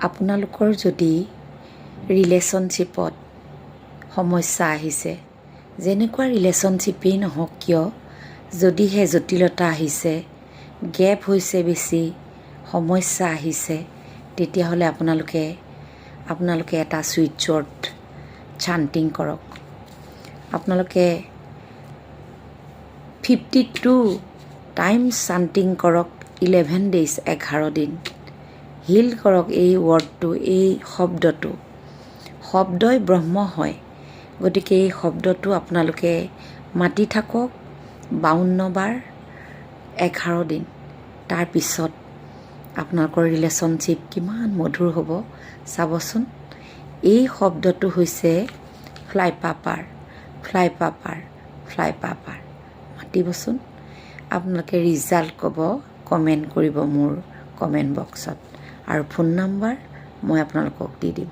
আপোনালোকৰ যদি ৰিলেশ্যনশ্বিপত সমস্যা আহিছে, যেনেকুৱা ৰিলেশ্যনশ্বিপেই নহওক কিয়, যদিহে জটিলতা আহিছে, গেপ হৈছে বেছি, সমস্যা আহিছে, তেতিয়াহ'লে আপোনালোকে এটা চুইট ৱৰ্ড চান্টিং কৰক। আপোনালোকে 52 টাইমছ চান্টিং কৰক, 11 days, 11 দিন। হিল কৰক এই ৱৰ্ডটো, এই শব্দটো। শব্দই ব্ৰহ্ম হয়, গতিকে এই শব্দটো আপোনালোকে মাতি থাকক 52 বাৰ, 11 দিন। তাৰপিছত আপোনালোকৰ ৰিলেশ্যনশ্বিপ কিমান মধুৰ হ'ব চাবচোন। এই শব্দটো হৈছে ফ্লাই পাপাৰ, ফ্লাই পাপাৰ, ফ্লাই পাপাৰ। মাতিবচোন। আপোনালোকে ৰিজাল্ট ক'ব, কমেণ্ট কৰিব মোৰ কমেণ্ট বক্সত, আৰু ফোন নাম্বাৰ মই আপোনালোকক দি দিম।